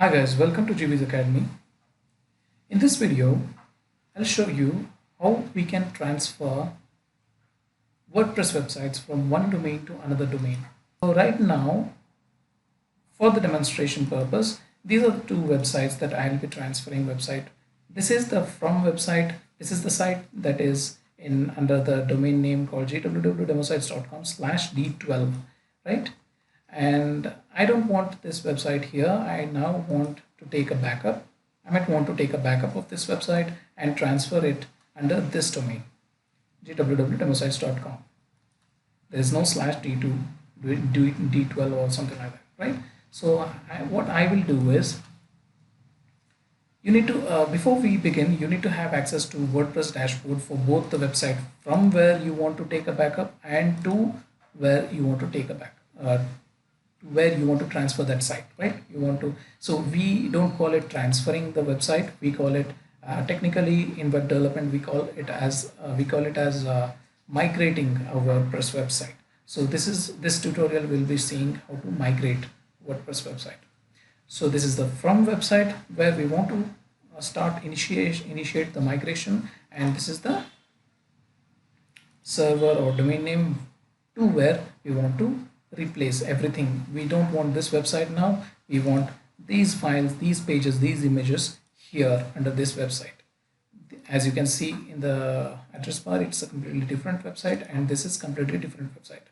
Hi guys, welcome to GB's Academy. In this video, I'll show you how we can transfer WordPress websites from one domain to another domain. So right now, for the demonstration purpose, these are the two websites that I'll be transferring website. This is the from website. This is the site that is in under the domain name called www.demosites.com/d12, right? And I don't want this website here. I now want to take a backup. I might want to take a backup of this website and transfer it under this domain, www.demosites.com. There's no /d2, d12 or something like that, right? So what I will do is, you need to, before we begin, you need to have access to WordPress dashboard for both the website from where you want to take a backup and to where you want to take a backup. Where you want to transfer that site, right? You want to, so we don't call it transferring the website. We call it technically in web development, we call it as migrating a WordPress website. So this tutorial will be seeing how to migrate WordPress website. So this is the from website where we want to initiate the migration, and this is the server or domain name to where we want to replace everything. We don't want this website now. We want these files, these pages, these images here under this website. As you can see in the address bar, it's a completely different website, and this is completely different website.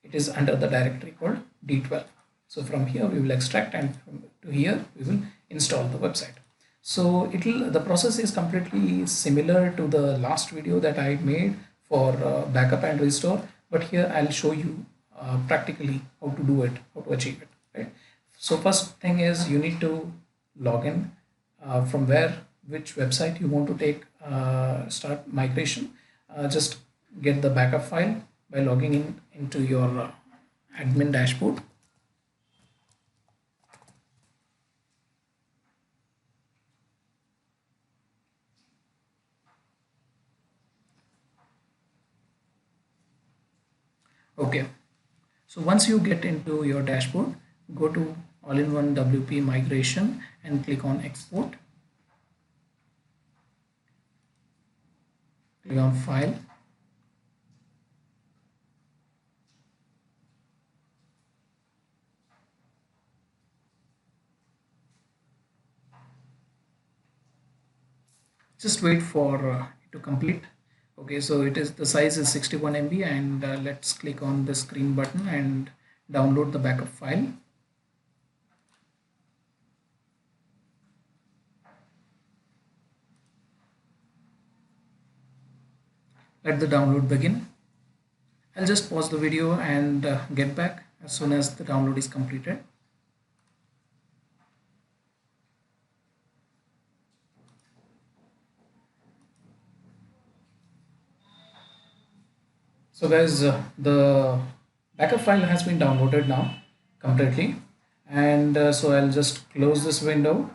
It is under the directory called D12. So from here we will extract, and from to here we will install the website. So the process is completely similar to the last video that I made for backup and restore, but here I'll show you practically how to do it, how to achieve it, right? So first thing is you need to log in from which website you want to take start migration. Just get the backup file by logging into your admin dashboard. Okay, so once you get into your dashboard, go to all-in-one WP migration and click on export. Click on file. Just wait for it to complete. Okay, so the size is 61 MB, and let's click on the screen button and download the backup file. Let the download begin. I'll just pause the video and get back as soon as the download is completed. So guys, the backup file has been downloaded now completely, and so I'll just close this window,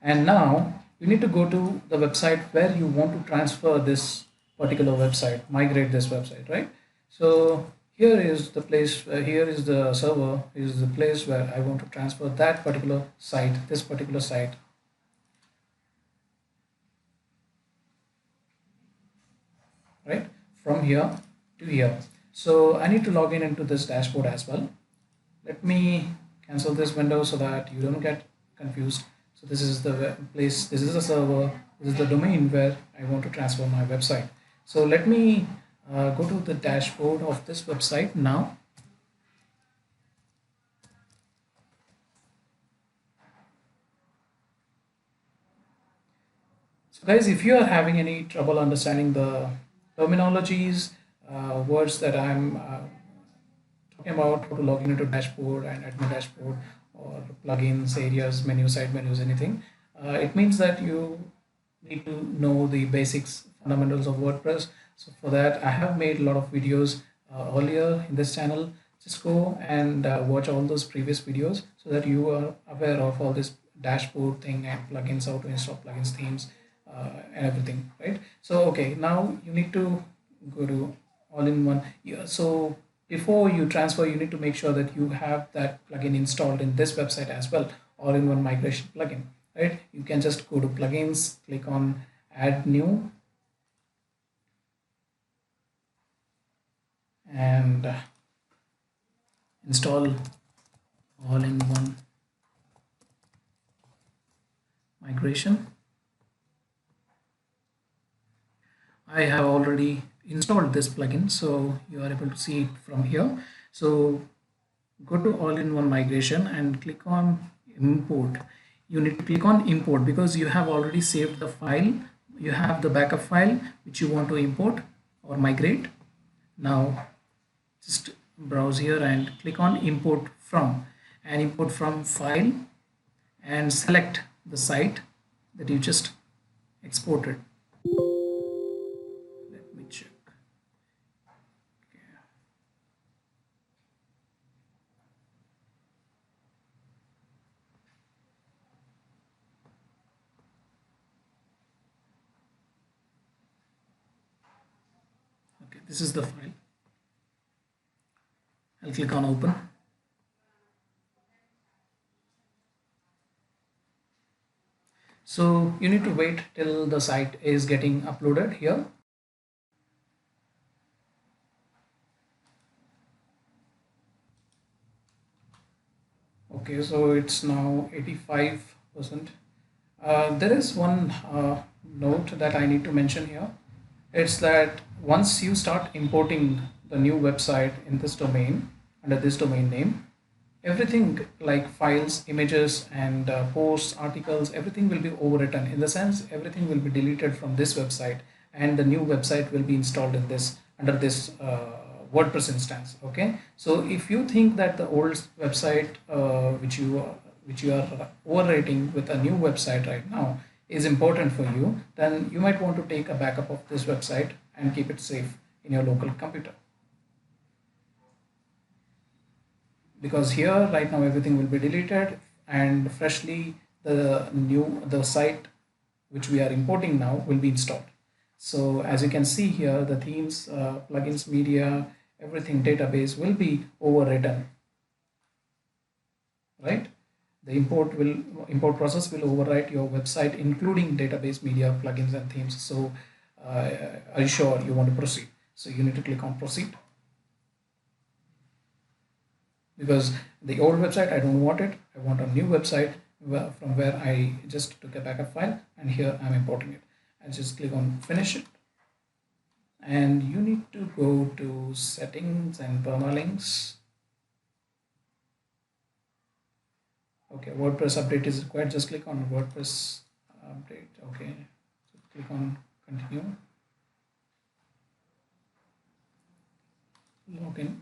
and now you need to go to the website where you want to transfer this particular website, migrate this website, right? So here is the place, here is the server, is the place where I want to transfer that particular site, this particular site. Right, from here to here. So I need to log in into this dashboard as well. Let me cancel this window so that you don't get confused. So this is the place, this is the server, this is the domain where I want to transfer my website. So let me go to the dashboard of this website now. So guys, if you are having any trouble understanding the terminologies, words that I'm talking about, how to log in into dashboard and admin dashboard, or plugins, areas, menu, side menus, anything, it means that you need to know the basics, fundamentals of WordPress. So for that, I have made a lot of videos earlier in this channel. Just go and watch all those previous videos so that you are aware of all this dashboard thing and plugins, how to install plugins, themes, and everything, right? So okay, now you need to go to all-in-one. Yeah, so before you transfer, you need to make sure that you have that plugin installed in this website as well, all-in-one migration plugin, right? You can just go to plugins, click on add new, and install all-in-one migration. I have already installed this plugin, so you are able to see it from here. So go to all-in-one migration and click on import. You need to click on import because you have already saved the file. You have the backup file which you want to import or migrate. Now just browse here and click on import from, and import from file, and select the site that you just exported. Let me check. Okay, this is the file. I'll click on open. So you need to wait till the site is getting uploaded here. Okay, so it's now 85%. There is one note that I need to mention here. It's that once you start importing the new website in this domain, under this domain name, everything like files, images, and posts, articles, everything will be overwritten. In the sense, everything will be deleted from this website, and the new website will be installed in this under this WordPress instance. Okay, so if you think that the old website which you are overwriting with a new website right now is important for you, then you might want to take a backup of this website and keep it safe in your local computer. Because here right now everything will be deleted, and freshly the site which we are importing now will be installed. So as you can see here, the themes, plugins, media, everything, database will be overwritten, right? The import process will overwrite your website including database, media, plugins, and themes. So are you sure you want to proceed? So you need to click on proceed, because the old website I don't want it. I want a new website from where I just took a backup file, and here I'm importing it. And just click on finish it, and you need to go to settings and permalinks. Okay, WordPress update is required. Just click on WordPress update. Okay, so click on continue, login.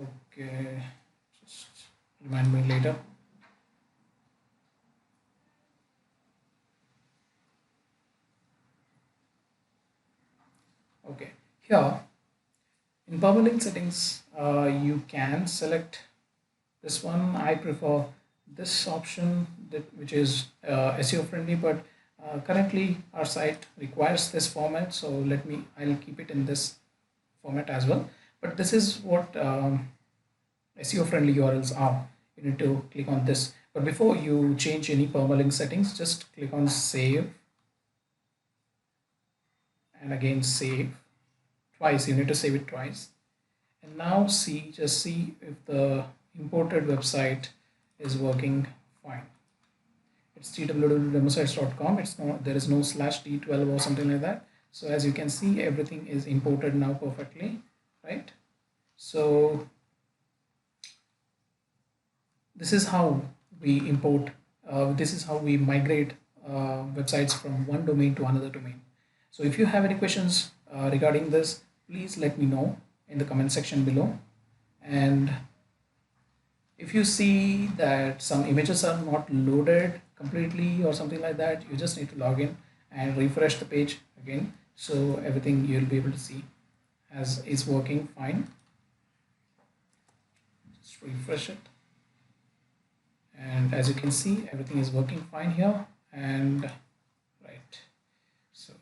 Okay, just remind me later. Okay, here in permalink settings, you can select this one. I prefer this option, which is SEO friendly, but currently our site requires this format, so I'll keep it in this format as well. But this is what SEO friendly URLs are. You need to click on this, but before you change any permalink settings, just click on save, and again save twice. You need to save it twice. And now just see if the imported website is working fine. It's www.demosites.com. There is no /d12 or something like that. So as you can see, everything is imported now perfectly, right? So this is how we import, this is how we migrate websites from one domain to another domain. So if you have any questions regarding this, please let me know in the comment section below. And if you see that some images are not loaded completely or something like that, you just need to log in and refresh the page again, so everything you'll be able to see as is working fine. Just refresh it, and as you can see, everything is working fine here. And right, so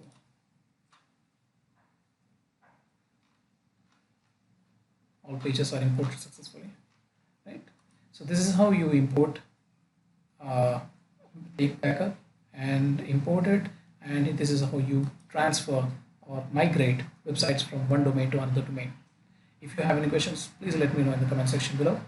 all pages are imported successfully. So this is how you import take backup and import it, and this is how you transfer or migrate websites from one domain to another domain. If you have any questions, please let me know in the comment section below.